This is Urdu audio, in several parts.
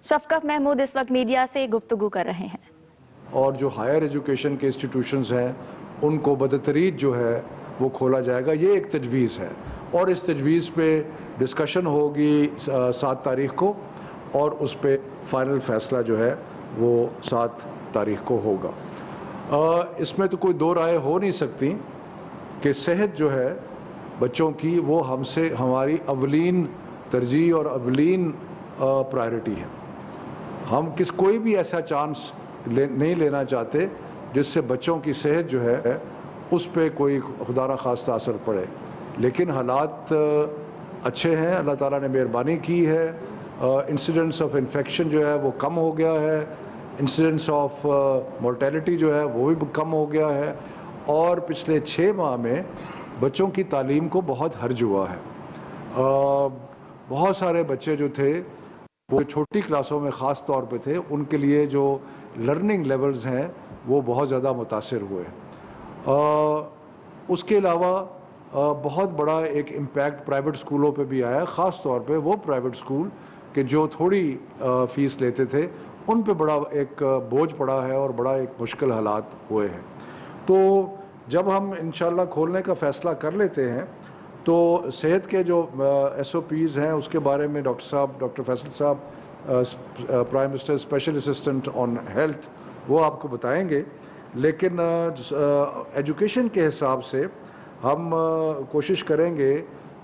شفقت محمود اس وقت میڈیا سے گفتگو کر رہے ہیں۔ اور جو ہائر ایجوکیشن کے انسٹیٹیوشنز ہیں ان کو بدتریج جو ہے وہ کھولا جائے گا، یہ ایک تجویز ہے، اور اس تجویز پہ ڈسکشن ہوگی 7 تاریخ کو، اور اس پہ فائنل فیصلہ جو ہے وہ 7 تاریخ کو ہوگا۔ اس میں تو کوئی دو رائے ہو نہیں سکتی کہ صحت جو ہے بچوں کی وہ ہماری اولین ترجیح اور اولین پرائرٹی ہے۔ ہم کوئی بھی ایسا چانس نہیں لینا چاہتے جس سے بچوں کی صحت جو ہے اس پہ کوئی خدا نخواستہ اثر پڑے، لیکن حالات اچھے ہیں، اللہ تعالیٰ نے مہربانی کی ہے، انسیڈنٹس آف انفیکشن جو ہے وہ کم ہو گیا ہے، انسیڈنٹس آف مورٹیلٹی جو ہے وہ بھی کم ہو گیا ہے، اور پچھلے 6 ماہ میں بچوں کی تعلیم کو بہت حرج ہوا ہے۔ بہت سارے بچے جو تھے وہ چھوٹی کلاسوں میں خاص طور پہ تھے، ان کے لیے جو لرننگ لیولز ہیں وہ بہت زیادہ متاثر ہوئے۔ اس کے علاوہ بہت بڑا ایک امپیکٹ پرائیویٹ اسکولوں پہ بھی آیا، خاص طور پہ وہ پرائیویٹ اسکول کہ جو تھوڑی فیس لیتے تھے ان پہ بڑا ایک بوجھ پڑا ہے اور بڑا ایک مشکل حالات ہوئے ہیں۔ تو جب ہم انشاءاللہ کھولنے کا فیصلہ کر لیتے ہیں تو صحت کے جو SOPs ہیں اس کے بارے میں ڈاکٹر فیصل صاحب prime minister special assistant on health وہ آپ کو بتائیں گے، لیکن ایجوکیشن کے حساب سے ہم کوشش کریں گے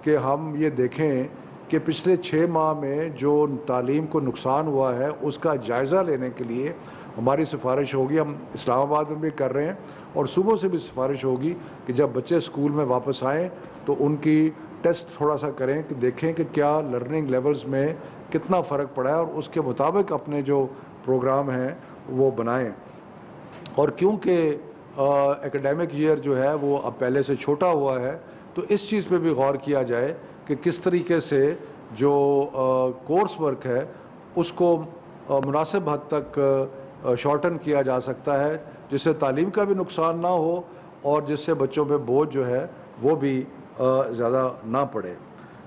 کہ ہم یہ دیکھیں کہ پچھلے 6 ماہ میں جو تعلیم کو نقصان ہوا ہے اس کا جائزہ لینے کے لیے ہماری سفارش ہوگی، ہم اسلام آباد میں بھی کر رہے ہیں اور صوبوں سے بھی سفارش ہوگی کہ جب بچے اسکول میں واپس آئیں تو ان کی ٹیسٹ تھوڑا سا کریں کہ دیکھیں کہ کیا لرننگ لیولز میں کتنا فرق پڑا ہے، اور اس کے مطابق اپنے جو پروگرام ہیں وہ بنائیں۔ اور کیونکہ ایکڈیمک ایئر جو ہے وہ اب پہلے سے چھوٹا ہوا ہے تو اس چیز پہ بھی غور کیا جائے کہ کس طریقے سے جو کورس ورک ہے اس کو مناسب حد تک شارٹن کیا جا سکتا ہے، جس سے تعلیم کا بھی نقصان نہ ہو اور جس سے بچوں پہ بوجھ جو ہے وہ بھی زیادہ نہ پڑے۔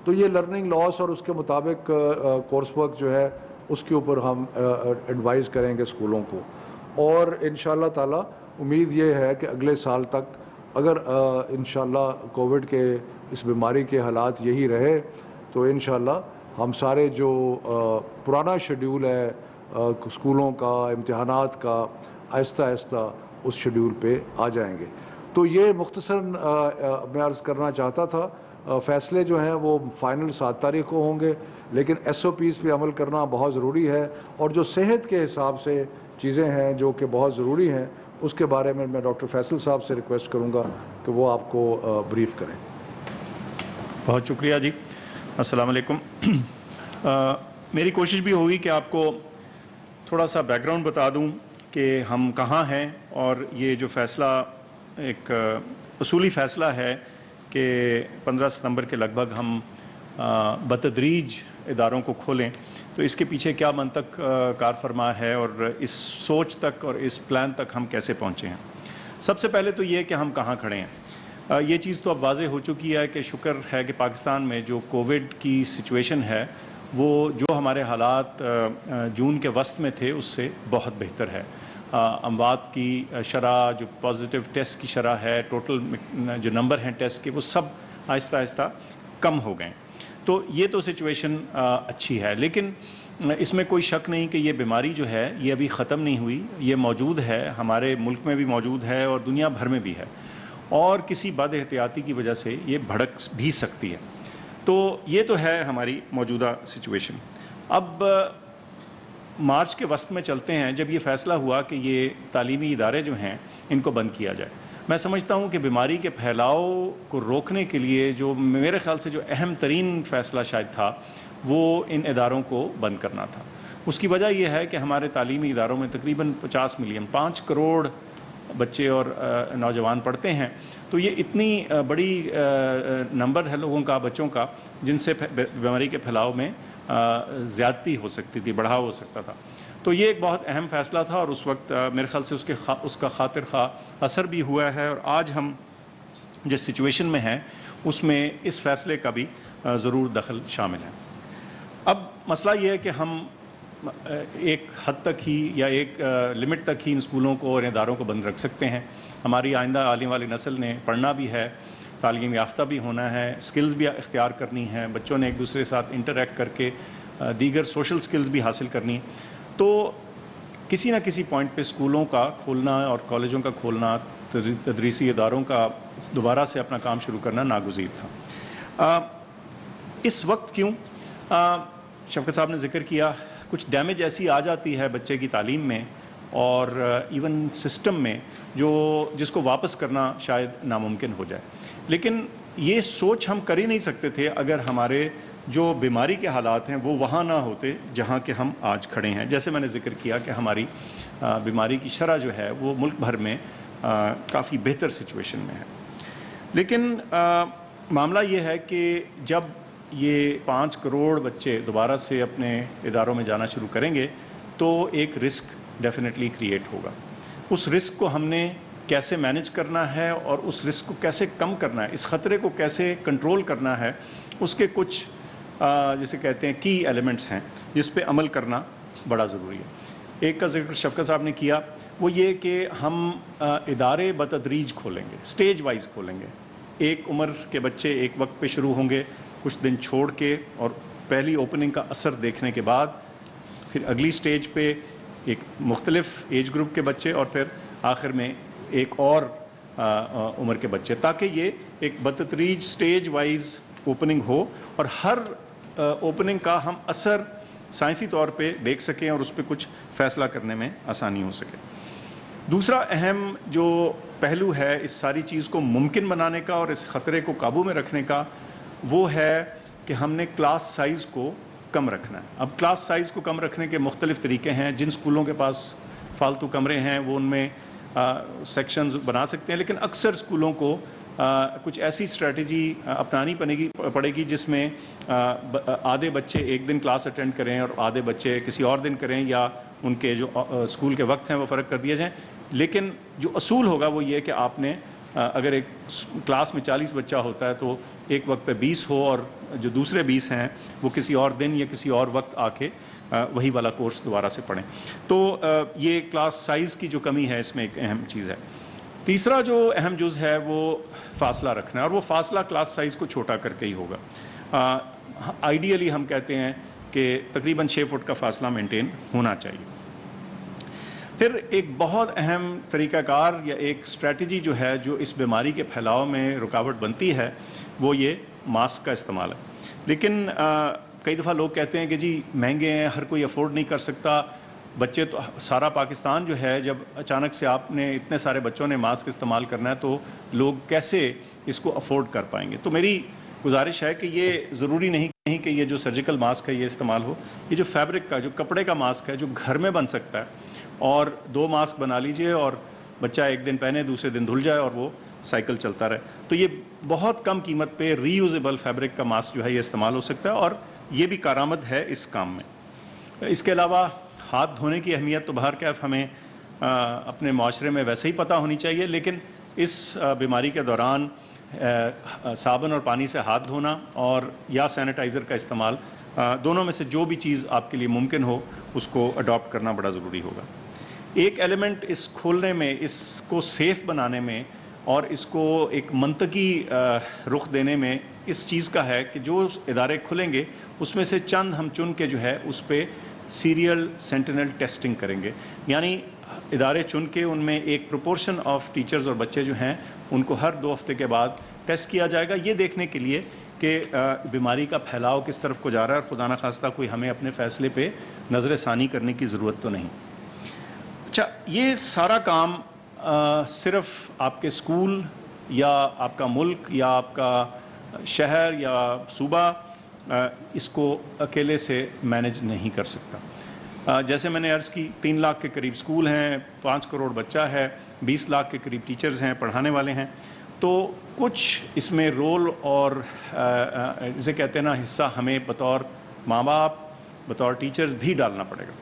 تو یہ لرننگ لاس اور اس کے مطابق کورس ورک جو ہے اس کے اوپر ہم ایڈوائز کریں گے اسکولوں کو، اور انشاءاللہ تعالی امید یہ ہے کہ اگلے سال تک اگر انشاءاللہ کووڈ کے اس بیماری کے حالات یہی رہے تو انشاءاللہ ہم سارے جو پرانا شیڈیول ہے اسکولوں کا، امتحانات کا، آہستہ آہستہ اس شیڈیول پہ آ جائیں گے۔ تو یہ مختصر میں عرض کرنا چاہتا تھا۔ فیصلے جو ہیں وہ فائنل 7 تاریخ کو ہوں گے، لیکن SOPs پہ عمل کرنا بہت ضروری ہے، اور جو صحت کے حساب سے چیزیں ہیں جو کہ بہت ضروری ہیں اس کے بارے میں ڈاکٹر فیصل صاحب سے ریکویسٹ کروں گا کہ وہ آپ کو بریف کریں۔ بہت شکریہ جی، السلام علیکم۔ میری کوشش بھی ہوگی کہ آپ کو تھوڑا سا بیک گراؤنڈ بتا دوں کہ ہم کہاں ہیں، اور یہ جو فیصلہ ایک اصولی فیصلہ ہے کہ 15 ستمبر کے لگ بھگ ہم بتدریج اداروں کو کھولیں، تو اس کے پیچھے کیا منطق کار فرما ہے اور اس سوچ تک اور اس پلان تک ہم کیسے پہنچے ہیں۔ سب سے پہلے تو یہ کہ ہم کہاں کھڑے ہیں۔ یہ چیز تو اب واضح ہو چکی ہے کہ شکر ہے کہ پاکستان میں جو کووڈ کی سچویشن ہے وہ جو ہمارے حالات جون کے وسط میں تھے اس سے بہت بہتر ہے۔ اموات کی شرح، جو پازیٹیو ٹیسٹ کی شرح ہے، ٹوٹل جو نمبر ہیں ٹیسٹ کے، وہ سب آہستہ آہستہ کم ہو گئے۔ تو یہ تو سچویشن اچھی ہے، لیکن اس میں کوئی شک نہیں کہ یہ بیماری جو ہے یہ ابھی ختم نہیں ہوئی، یہ موجود ہے، ہمارے ملک میں بھی موجود ہے اور دنیا بھر میں بھی ہے، اور کسی بد احتیاطی کی وجہ سے یہ بھڑک بھی سکتی ہے۔ تو یہ تو ہے ہماری موجودہ سچویشن۔ اب مارچ کے وسط میں چلتے ہیں جب یہ فیصلہ ہوا کہ یہ تعلیمی ادارے جو ہیں ان کو بند کیا جائے۔ میں سمجھتا ہوں کہ بیماری کے پھیلاؤ کو روکنے کے لیے جو میرے خیال سے جو اہم ترین فیصلہ شاید تھا وہ ان اداروں کو بند کرنا تھا۔ اس کی وجہ یہ ہے کہ ہمارے تعلیمی اداروں میں تقریباً 50 ملین 5 کروڑ بچے اور نوجوان پڑھتے ہیں، تو یہ اتنی بڑی نمبر ہے لوگوں کا، بچوں کا، جن سے بیماری کے پھیلاؤ میں زیادتی ہو سکتی تھی، بڑھاؤ ہو سکتا تھا۔ تو یہ ایک بہت اہم فیصلہ تھا، اور اس وقت میرے خیال سے اس کا خاطر خواہ اثر بھی ہوا ہے، اور آج ہم جس سچویشن میں ہیں اس میں اس فیصلے کا بھی ضرور دخل شامل ہے۔ اب مسئلہ یہ ہے کہ ہم ایک حد تک ہی یا ایک لمٹ تک ہی ان اسکولوں کو اور اداروں کو بند رکھ سکتے ہیں. ہماری آئندہ آنے والی نسل نے پڑھنا بھی ہے, تعلیم یافتہ بھی ہونا ہے, اسکلز بھی اختیار کرنی ہیں, بچوں نے ایک دوسرے کے ساتھ انٹریکٹ کر کے دیگر سوشل اسکلز بھی حاصل کرنی. تو کسی نہ کسی پوائنٹ پہ اسکولوں کا کھولنا اور کالجوں کا کھولنا, تدریسی اداروں کا دوبارہ سے اپنا کام شروع کرنا ناگزیر تھا. اس وقت کیوں؟ شفقت صاحب نے ذکر کیا کچھ ڈیمیج ایسی آ جاتی ہے بچے کی تعلیم میں اور ایون سسٹم میں جس کو واپس کرنا شاید ناممکن ہو جائے. لیکن یہ سوچ ہم کر ہی نہیں سکتے تھے اگر ہمارے جو بیماری کے حالات ہیں وہ وہاں نہ ہوتے جہاں کہ ہم آج کھڑے ہیں. جیسے میں نے ذکر کیا کہ ہماری بیماری کی شرح جو ہے وہ ملک بھر میں کافی بہتر سچویشن میں ہے. لیکن معاملہ یہ ہے کہ جب یہ 5 کروڑ بچے دوبارہ سے اپنے اداروں میں جانا شروع کریں گے تو ایک رسک ڈیفینیٹلی کریٹ ہوگا. اس رسک کو ہم نے کیسے مینیج کرنا ہے اور اس رسک کو کیسے کم کرنا ہے, اس خطرے کو کیسے کنٹرول کرنا ہے, اس کے کچھ جسے کہتے ہیں کی ایلیمنٹس ہیں جس پہ عمل کرنا بڑا ضروری ہے. ایک کا ذکر شفقت صاحب نے کیا, وہ یہ کہ ہم ادارے بتدریج کھولیں گے, سٹیج وائز کھولیں گے. ایک عمر کے بچے ایک وقت پہ شروع ہوں گے, کچھ دن چھوڑ کے اور پہلی اوپننگ کا اثر دیکھنے کے بعد پھر اگلی سٹیج پہ ایک مختلف ایج گروپ کے بچے اور پھر آخر میں ایک اور عمر کے بچے, تاکہ یہ ایک بتدریج سٹیج وائز اوپننگ ہو اور ہر اوپننگ کا ہم اثر سائنسی طور پہ دیکھ سکیں اور اس پہ کچھ فیصلہ کرنے میں آسانی ہو سکے. دوسرا اہم جو پہلو ہے اس ساری چیز کو ممکن بنانے کا اور اس خطرے کو قابو میں رکھنے کا, وہ ہے کہ ہم نے کلاس سائز کو کم رکھنا ہے. اب کلاس سائز کو کم رکھنے کے مختلف طریقے ہیں. جن اسکولوں کے پاس فالتو کمرے ہیں وہ ان میں سیکشنز بنا سکتے ہیں, لیکن اکثر اسکولوں کو کچھ ایسی اسٹریٹجی اپنانی پڑے گی جس میں آدھے بچے ایک دن کلاس اٹینڈ کریں اور آدھے بچے کسی اور دن کریں, یا ان کے جو اسکول کے وقت ہیں وہ فرق کر دیے جائیں. لیکن جو اصول ہوگا وہ یہ کہ آپ نے اگر ایک کلاس میں 40 بچہ ہوتا ہے تو ایک وقت پہ 20 ہو اور جو دوسرے 20 ہیں وہ کسی اور دن یا کسی اور وقت آ کے وہی والا کورس دوبارہ سے پڑھیں. تو یہ کلاس سائز کی جو کمی ہے اس میں ایک اہم چیز ہے. تیسرا جو اہم جز ہے وہ فاصلہ رکھنا ہے, اور وہ فاصلہ کلاس سائز کو چھوٹا کر کے ہی ہوگا. آئیڈیلی ہم کہتے ہیں کہ تقریباً 6 فٹ کا فاصلہ مینٹین ہونا چاہیے. پھر ایک بہت اہم طریقہ کار یا ایک اسٹریٹجی جو ہے جو اس بیماری کے پھیلاؤ میں رکاوٹ بنتی ہے وہ یہ ماسک کا استعمال ہے. لیکن کئی دفعہ لوگ کہتے ہیں کہ جی مہنگے ہیں, ہر کوئی افورڈ نہیں کر سکتا. بچے تو سارا پاکستان جو ہے, جب اچانک سے آپ نے اتنے سارے بچوں نے ماسک استعمال کرنا ہے تو لوگ کیسے اس کو افورڈ کر پائیں گے. تو میری گزارش ہے کہ یہ ضروری نہیں کہ یہ جو سرجیکل ماسک ہے یہ استعمال ہو. یہ جو فیبرک کا جو کپڑے کا ماسک ہے جو گھر میں بن سکتا ہے, اور 2 ماسک بنا لیجئے اور بچہ ایک دن پہنے دوسرے دن دھل جائے اور وہ سائیکل چلتا رہے. تو یہ بہت کم قیمت پہ ری یوزیبل فیبرک کا ماسک جو ہے یہ استعمال ہو سکتا ہے, اور یہ بھی کارآمد ہے اس کام میں. اس کے علاوہ ہاتھ دھونے کی اہمیت تو بہر کیف ہمیں اپنے معاشرے میں ویسے ہی پتہ ہونی چاہیے, لیکن اس بیماری کے دوران صابن اور پانی سے ہاتھ دھونا اور یا سینیٹائزر کا استعمال, دونوں میں سے جو بھی چیز آپ کے لیے ممکن ہو اس کو اڈاپٹ کرنا بڑا ضروری ہوگا. ایک ایلیمنٹ اس کھولنے میں, اس کو سیف بنانے میں اور اس کو ایک منطقی رخ دینے میں اس چیز کا ہے کہ جو ادارے کھلیں گے اس میں سے چند ہم چن کے جو ہے اس پہ سیریل سینٹینل ٹیسٹنگ کریں گے. یعنی ادارے چن کے ان میں ایک پروپورشن آف ٹیچرز اور بچے جو ہیں ان کو ہر 2 ہفتے کے بعد ٹیسٹ کیا جائے گا, یہ دیکھنے کے لیے کہ بیماری کا پھیلاؤ کس طرف کو جا رہا ہے, اور خدا نخواستہ کوئی ہمیں اپنے فیصلے پہ نظر ثانی کرنے کی ضرورت تو نہیں. اچھا, یہ سارا کام صرف آپ کے اسکول یا آپ کا ملک یا آپ کا شہر یا صوبہ اس کو اکیلے سے مینیج نہیں کر سکتا. جیسے میں نے عرض کی 3 لاکھ کے قریب اسکول ہیں, 5 کروڑ بچہ ہے, 20 لاکھ کے قریب ٹیچرز ہیں, پڑھانے والے ہیں. تو کچھ اس میں رول اور جسے کہتے ہیں نا حصہ ہمیں بطور ماں باپ بطور ٹیچرز بھی ڈالنا پڑے گا.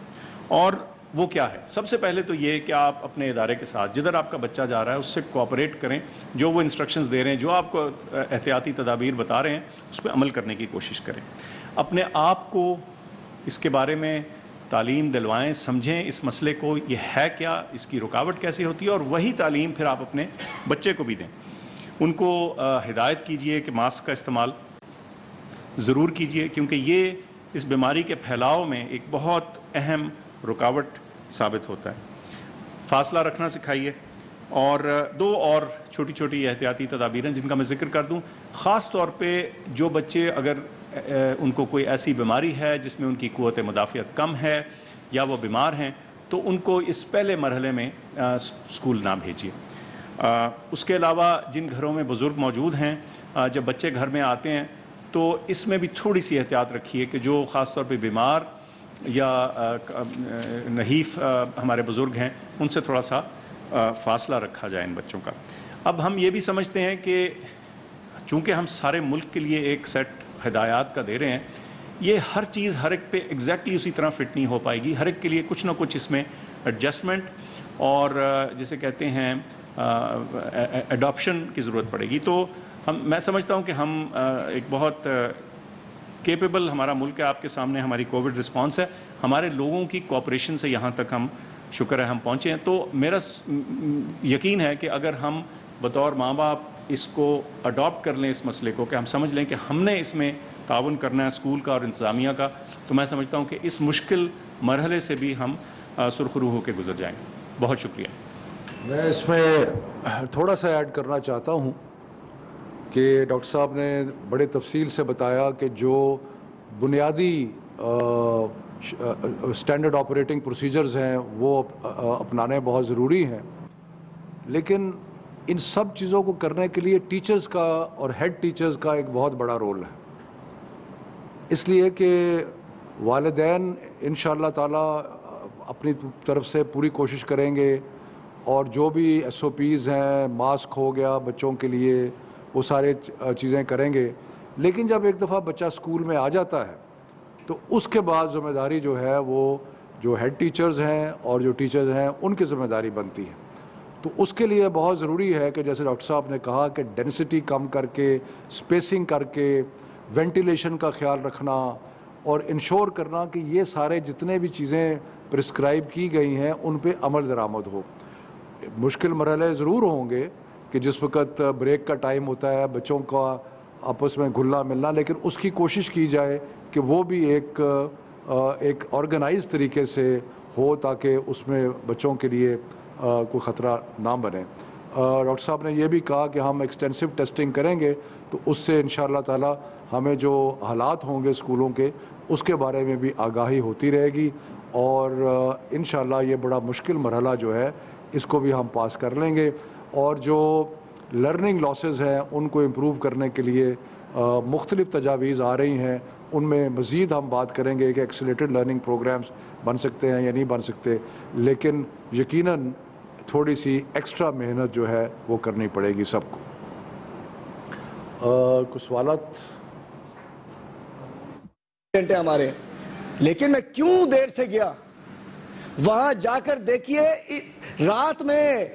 اور وہ کیا ہے؟ سب سے پہلے تو یہ کہ آپ اپنے ادارے کے ساتھ جدھر آپ کا بچہ جا رہا ہے اس سے کوآپریٹ کریں, جو وہ انسٹرکشنز دے رہے ہیں, جو آپ کو احتیاطی تدابیر بتا رہے ہیں اس پہ عمل کرنے کی کوشش کریں. اپنے آپ کو اس کے بارے میں تعلیم دلوائیں، سمجھیں اس مسئلے کو یہ ہے کیا، اس کی رکاوٹ کیسے ہوتی ہے، اور وہی تعلیم پھر آپ اپنے بچے کو بھی دیں. ان کو ہدایت کیجئے کہ ماسک کا استعمال ضرور کیجئے، کیونکہ یہ اس بیماری کے پھیلاؤ میں ایک بہت اہم رکاوٹ ثابت ہوتا ہے. فاصلہ رکھنا سکھائیے. اور دو اور چھوٹی چھوٹی احتیاطی تدابیر جن کا میں ذکر کر دوں. خاص طور پہ جو بچے اگر ان کو کوئی ایسی بیماری ہے جس میں ان کی قوت مدافعت کم ہے یا وہ بیمار ہیں، تو ان کو اس پہلے مرحلے میں اسکول نہ بھیجیے. اس کے علاوہ جن گھروں میں بزرگ موجود ہیں، جب بچے گھر میں آتے ہیں تو اس میں بھی تھوڑی سی احتیاط رکھیے کہ جو خاص طور پہ بیمار یا نحیف ہمارے بزرگ ہیں ان سے تھوڑا سا فاصلہ رکھا جائے ان بچوں کا. اب ہم یہ بھی سمجھتے ہیں کہ چونکہ ہم سارے ملک کے لیے ایک سیٹ ہدایات کا دے رہے ہیں، یہ ہر چیز ہر ایک پہ ایگزیکٹلی اسی طرح فٹ نہیں ہو پائے گی. ہر ایک کے لیے کچھ نہ کچھ اس میں ایڈجسٹمنٹ اور جسے کہتے ہیں ایڈاپشن کی ضرورت پڑے گی. تو میں سمجھتا ہوں کہ ہم ایک بہت کیپیبل ہمارا ملک ہے. آپ کے سامنے ہماری کووڈ رسپانس ہے، ہمارے لوگوں کی کوآپریشن سے یہاں تک ہم شکر ہے ہم پہنچے ہیں. تو میرا یقین ہے کہ اگر ہم بطور ماں باپ اس کو اڈاپٹ کر لیں، اس مسئلے کو، کہ ہم سمجھ لیں کہ ہم نے اس میں تعاون کرنا ہے اسکول کا اور انتظامیہ کا، تو میں سمجھتا ہوں کہ اس مشکل مرحلے سے بھی ہم سرخرو ہو کے گزر جائیں گے. بہت شکریہ. میں اس میں تھوڑا سا ایڈ کرنا چاہتا ہوں کہ ڈاکٹر صاحب نے بڑے تفصیل سے بتایا کہ جو بنیادی اسٹینڈرڈ آپریٹنگ پروسیجرز ہیں وہ اپنانے بہت ضروری ہیں، لیکن ان سب چیزوں کو کرنے کے لیے ٹیچرز کا اور ہیڈ ٹیچرز کا ایک بہت بڑا رول ہے. اس لیے کہ والدین انشاءاللہ تعالیٰ اپنی طرف سے پوری کوشش کریں گے اور جو بھی ایس او پیز ہیں، ماسک ہو گیا بچوں کے لیے، وہ سارے چیزیں کریں گے. لیکن جب ایک دفعہ بچہ اسکول میں آ جاتا ہے تو اس کے بعد ذمہ داری جو ہے وہ جو ہیڈ ٹیچرز ہیں اور جو ٹیچرز ہیں ان کی ذمہ داری بنتی ہے. تو اس کے لیے بہت ضروری ہے کہ جیسے ڈاکٹر صاحب نے کہا کہ ڈینسٹی کم کر کے، اسپیسنگ کر کے، وینٹیلیشن کا خیال رکھنا اور انشور کرنا کہ یہ سارے جتنے بھی چیزیں پرسکرائب کی گئی ہیں ان پہ عمل درآمد ہو. مشکل مرحلے ضرور ہوں گے کہ جس وقت بریک کا ٹائم ہوتا ہے بچوں کا آپس میں گھلنا ملنا، لیکن اس کی کوشش کی جائے کہ وہ بھی ایک آرگنائز طریقے سے ہو تاکہ اس میں بچوں کے لیے کوئی خطرہ نہ بنے. ڈاکٹر صاحب نے یہ بھی کہا کہ ہم ایکسٹینسو ٹیسٹنگ کریں گے تو اس سے انشاءاللہ تعالی ہمیں جو حالات ہوں گے اسکولوں کے اس کے بارے میں بھی آگاہی ہوتی رہے گی، اور انشاءاللہ یہ بڑا مشکل مرحلہ جو ہے اس کو بھی ہم پاس کر لیں گے. اور جو لرننگ لاسز ہیں ان کو امپروو کرنے کے لیے مختلف تجاویز آ رہی ہیں، ان میں مزید ہم بات کریں گے کہ ایکسیلیٹڈ لرننگ پروگرامز بن سکتے ہیں یا نہیں بن سکتے، لیکن یقیناً تھوڑی سی ایکسٹرا محنت جو ہے وہ کرنی پڑے گی سب کو. کچھ سوالات ہمارے، لیکن میں کیوں دیر سے گیا وہاں جا کر دیکھیے رات میں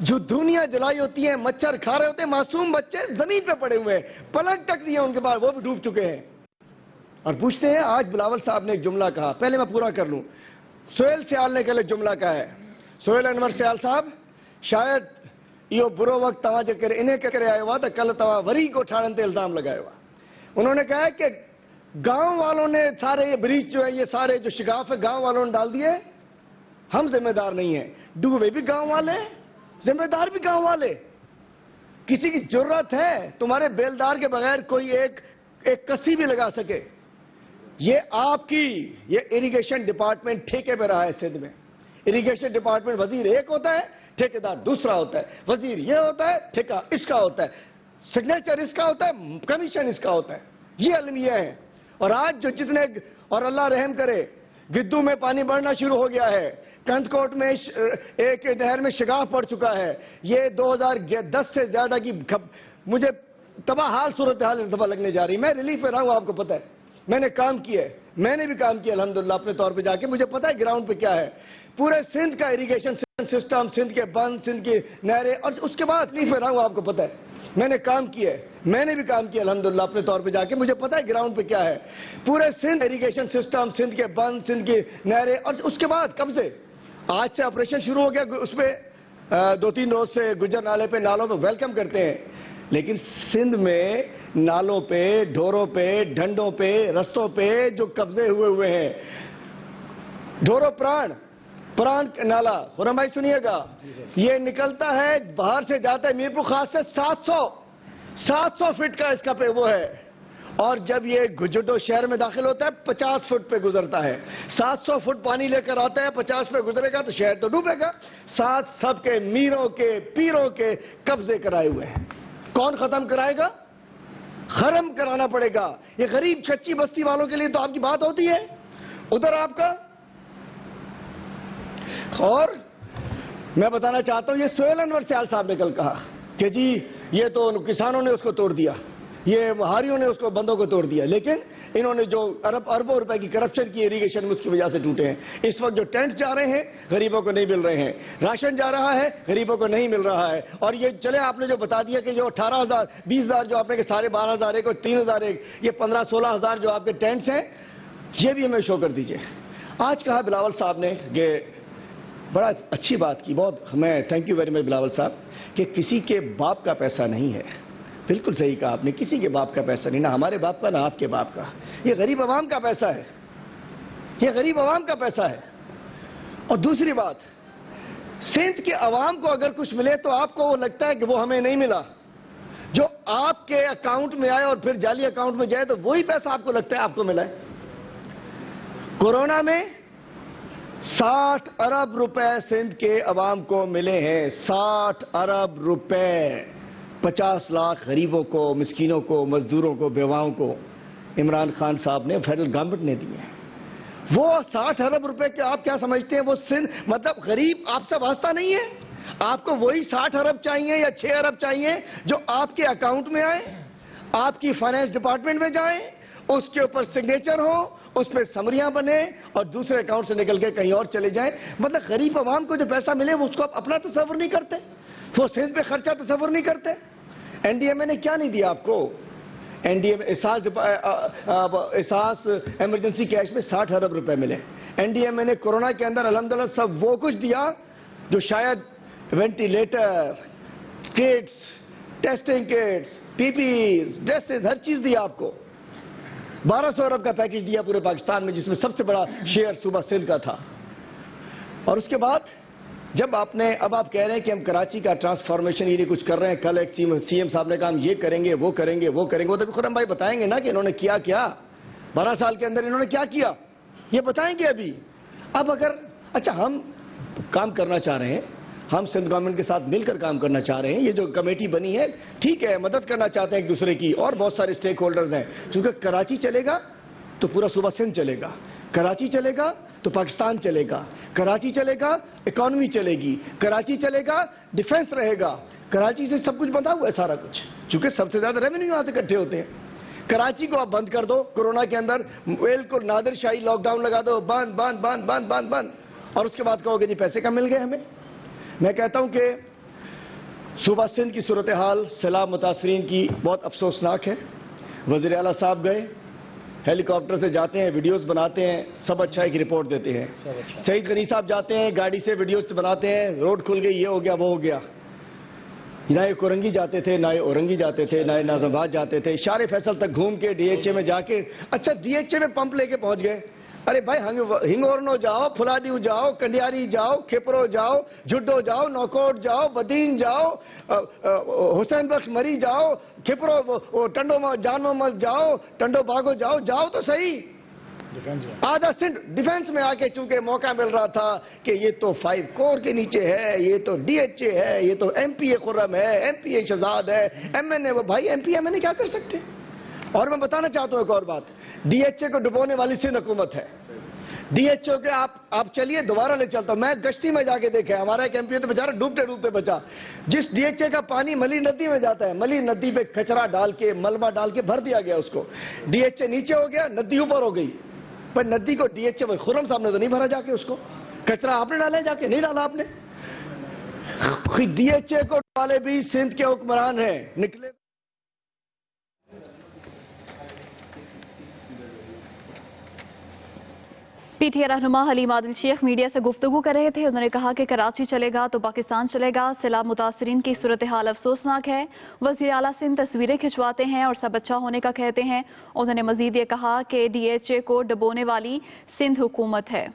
جو دنیا جلائی ہوتی ہے، مچھر کھا رہے ہوتے ہیں، معصوم بچے زمین پہ پڑے ہوئے ہیں، پلک تک نہیں ہے ان کے پاس، وہ بھی ڈوب چکے ہیں. اور پوچھتے ہیں آج بلاول صاحب نے ایک جملہ کہا، پہلے میں پورا کر لوں. سہیل سیال نے کل ایک جملہ کہا ہے، سہیل انور سیال صاحب، شاید یہ برو وقت تواں جو کرے انہیں کرے آئے ہوا تو کل تواں وری کو ٹھاڑن تے الزام لگائے ہوا. انہوں نے کہا ہے کہ گاؤں والوں نے سارے یہ بریچ جو ہے، یہ سارے جو شگاف ہے گاؤں والوں نے ڈال دیے، ہم ذمہ دار نہیں ہیں. ڈوبے بھی گاؤں والے، ذمہ دار بھی گاؤں والے. کسی کی جرت ہے تمہارے بیلدار کے بغیر کوئی ایک کسی بھی لگا سکے؟ یہ آپ کی یہ اریگیشن ڈپارٹمنٹ ٹھیکے پہ رہا ہے سندھ میں. اریگیشن ڈپارٹمنٹ وزیر ایک ہوتا ہے، ٹھیکیدار دوسرا ہوتا ہے. وزیر یہ ہوتا ہے، ٹھیکہ اس کا ہوتا ہے، سگنیچر اس کا ہوتا ہے، کمیشن اس کا ہوتا ہے. یہ المیہ ہے. اور آج جو جتنے، اور اللہ رحم کرے، گدو میں پانی بڑھنا شروع ہو گیا ہے، کنت کوٹ میں ایک نہر میں شگاف پڑ چکا ہے. یہ 2010 سے زیادہ کی مجھے تباہ حال صورتحال اس دفعہ لگنے جا رہی. میں ریلیف پہ رہا ہوں، آپ کو پتہ ہے. میں نے کام کیا ہے, میں نے بھی کام کیا الحمدللہ اپنے طور پہ جا کے, مجھے پتا ہے گراؤنڈ پہ کیا ہے. پورے سندھ کا اریگیشن سسٹم, سندھ کے بند, سندھ کی نہریں, اور اس کے بعد تکلیف میں رہا ہوں, آپ کو پتا ہے میں نے کام کیا ہے, میں نے بھی کام کیا الحمدللہ اپنے طور پہ جا کے, مجھے پتا ہے گراؤنڈ پہ کیا ہے. پورے سندھ اریگیشن سسٹم, سندھ کے بند, سندھ کی نہریں, اور اس کے بعد کب سے آج سے آپریشن شروع ہو گیا اس پہ 2-3 روز سے گجر نالے پہ, نالوں پہ ویلکم کرتے ہیں. لیکن سندھ میں نالوں پہ, ڈھوروں پہ, ڈھنڈوں پہ, رستوں پہ جو قبضے ہوئے ہیں, ڈھورو پران نالا, خرم بھائی سنیے گا, یہ نکلتا ہے باہر سے جاتا ہے میرپور خاص سے 700 فٹ کا اس کا پہ وہ ہے, اور جب یہ گجڈو شہر میں داخل ہوتا ہے 50 فٹ پہ گزرتا ہے. 700 فٹ پانی لے کر آتا ہے, 50 پہ گزرے گا تو شہر تو ڈوبے گا. ساتھ سب کے میروں کے, پیروں کے قبضے کرائے ہوئے ہیں. کون ختم کرائے گا؟ ختم کرانا پڑے گا. یہ غریب کچی بستی والوں کے لیے تو آپ کی بات ہوتی ہے, ادھر آپ کا. اور میں بتانا چاہتا ہوں, یہ سہیل انور سیال صاحب نے کل کہا کہ جی یہ تو کسانوں نے اس کو توڑ دیا, یہ مہاریوں نے اس کو بندوں کو توڑ دیا, لیکن انہوں نے جو اربوں روپے کی کرپشن کی اریگیشن میں اس کی وجہ سے ٹوٹے ہیں. اس وقت جو ٹینٹ جا رہے ہیں غریبوں کو نہیں مل رہے ہیں, راشن جا رہا ہے غریبوں کو نہیں مل رہا ہے. اور یہ چلے آپ نے جو بتا دیا کہ جو 18,000 20,000 جو آپ نے کہ 12,500 ایک اور 3,000 ایک, یہ 15-16,000 جو آپ کے ٹینٹس ہیں, یہ بھی ہمیں شو کر دیجئے. آج کہا بلاول صاحب نے کہ بڑا اچھی بات کی, بہت میں thank you very much Bilawal صاحب, کہ کسی کے باپ کا پیسہ نہیں ہے. بالکل صحیح کہا آپ نے, کسی کے باپ کا پیسہ نہیں, نہ ہمارے باپ کا نہ آپ کے باپ کا. یہ غریب عوام کا پیسہ ہے, یہ غریب عوام کا پیسہ ہے. اور دوسری بات, سندھ کے عوام کو اگر کچھ ملے تو آپ کو وہ لگتا ہے کہ وہ ہمیں نہیں ملا. جو آپ کے اکاؤنٹ میں آئے اور پھر جعلی اکاؤنٹ میں جائے تو وہی پیسہ آپ کو لگتا ہے آپ کو ملا ہے. کورونا میں 60 ارب روپے سندھ کے عوام کو ملے ہیں, 60 ارب روپے, 50 لاکھ غریبوں کو, مسکینوں کو, مزدوروں کو, بیواؤں کو عمران خان صاحب نے, فیڈرل گورنمنٹ نے دیے ہیں. وہ 60 ارب روپے کے آپ کیا سمجھتے ہیں وہ سندھ, مطلب غریب آپ سے واسطہ نہیں ہے. آپ کو وہی 60 ارب چاہیے یا 6 ارب چاہیے جو آپ کے اکاؤنٹ میں آئے, آپ کی فائنانس ڈپارٹمنٹ میں جائیں, اس کے اوپر سگنیچر ہو, اس پہ سمریاں بنے اور دوسرے اکاؤنٹ سے نکل کے کہیں اور چلے جائیں. مطلب غریب عوام کو جو پیسہ ملے وہ اس کو آپ اپنا تصور نہیں کرتے, وہ سندھ پہ خرچہ تصور نہیں کرتے. این ڈی ایم اے نے کیا نہیں دیا آپ کو؟ این ڈی ایم احساس ایمرجنسی کیش میں 60 ارب روپے ملے. این ڈی ایم اے نے کورونا کے اندر الحمدللہ سب وہ کچھ دیا جو شاید وینٹیلیٹر, کٹس, ٹیسٹنگ کٹس, پی پی ایز, ڈریسز, ہر چیز دیا آپ کو. 1200 ارب کا پیکج دیا پورے پاکستان میں, جس میں سب سے بڑا شیئر صوبہ سندھ کا تھا. اور اس کے بعد جب اب آپ کہہ رہے ہیں کہ ہم کراچی کا ٹرانسفارمیشن یہ کچھ کر رہے ہیں, کل ایک سی ایم صاحب نے کہا ہم یہ کریں گے, وہ کریں گے, وہ کریں گے, وہ تو خرم بھائی بتائیں گے نا کہ انہوں نے کیا 12 سال کے اندر انہوں نے کیا, یہ بتائیں گے ابھی. اب اگر اچھا ہم کام کرنا چاہ رہے ہیں, ہم سندھ گورنمنٹ کے ساتھ مل کر کام کرنا چاہ رہے ہیں, یہ جو کمیٹی بنی ہے ٹھیک ہے, مدد کرنا چاہتے ہیں ایک دوسرے کی, اور بہت سارے اسٹیک ہولڈرز ہیں. چونکہ کراچی چلے گا تو پورا صوبہ سندھ چلے گا, کراچی چلے گا تو پاکستان چلے گا, کراچی چلے گا اکانومی چلے گی, کراچی چلے گا ڈیفنس رہے گا. کراچی سے سب کچھ بندھا ہوا ہے سارا کچھ, چونکہ سب سے زیادہ ریونیو یہاں سے اکٹھے ہوتے ہیں. کراچی کو آپ بند کر دو, کورونا کے اندر بالکل نادر شاہی لاک ڈاؤن لگا دو, بند بند بند بند بند بند, اور اس کے بعد کہو گے جی پیسے کم مل گئے ہمیں. میں کہتا ہوں کہ صوبہ سندھ کی صورتحال سیلاب متاثرین کی بہت افسوسناک ہے. وزیر اعلیٰ صاحب گئے, ہیلی کاپٹر سے جاتے ہیں, ویڈیوز بناتے ہیں, سب اچھا ایک رپورٹ دیتے ہیں. سعید غنی صاحب جاتے ہیں, گاڑی سے ویڈیوز بناتے ہیں, روڈ کھل گئی, یہ ہو گیا, وہ ہو گیا. نہ یہ کورنگی جاتے تھے, نہ یہ اورنگی جاتے تھے, نہ یہ ناظم آباد جاتے تھے, اشارے فیصل تک گھوم کے ڈی ایچ اے میں جا کے, اچھا ڈی ایچ اے میں پمپ لے کے پہنچ گئے. ارے بھائی ہنگورنو جاؤ, پھلادیو جاؤ, کنڈیاری جاؤ, کھپرو جاؤ, جھڈو جاؤ, نوکوٹ جاؤ, بدین جاؤ, حسین بخش مری جاؤ, کھپرو ٹنڈو جان محمد جاؤ, ٹنڈو باغو جاؤ, جاؤ تو صحیح. آدھا سندھ ڈیفنس میں آ کے چونکہ موقع مل رہا تھا کہ یہ تو 5 کور کے نیچے ہے, یہ تو ڈی ایچ اے ہے, یہ تو ایم پی اے خرم ہے, ایم پی اے شہزاد ہے, ایم این اے. وہ بھائی ایم پی ایم این اے کیا کر سکتے ہیں؟ اور میں بتانا چاہتا ہوں ایک اور بات, ڈی ایچ اے کو ڈبونے والی سندھ حکومت ہے. DHO کے آپ چلیے دوبارہ لے چلتا ہوں. میں گشتی میں جا کے دیکھا ہے, ہمارا ایک MP تو بیچارہ ڈوبتے ڈوبتے بچا. جس DHA کا پانی ملی ندی میں جاتا ہے, ملی ندی پہ کچرا ڈال کے ملبہ ڈال کے بھر دیا گیا اس کو. DHA نیچے ہو گیا, ندی اوپر ہو گئی. پر ندی کو DHA میں خرم صاحب نے تو نہیں بھرا جا کے, اس کو کچرا آپ نے ڈالا ہے جا کے, نہیں ڈالا آپ نے. DHA کو والے بھی سندھ کے حکمران ہیں, نکلے. PTI رہنما حلیم عادل شیخ میڈیا سے گفتگو کر رہے تھے. انہوں نے کہا کہ کراچی چلے گا تو پاکستان چلے گا. سیلاب متاثرین کی صورتحال افسوسناک ہے. وزیر اعلیٰ سندھ تصویریں کھنچواتے ہیں اور سب اچھا ہونے کا کہتے ہیں. انہوں نے مزید یہ کہا کہ DHA کو ڈبونے والی سندھ حکومت ہے.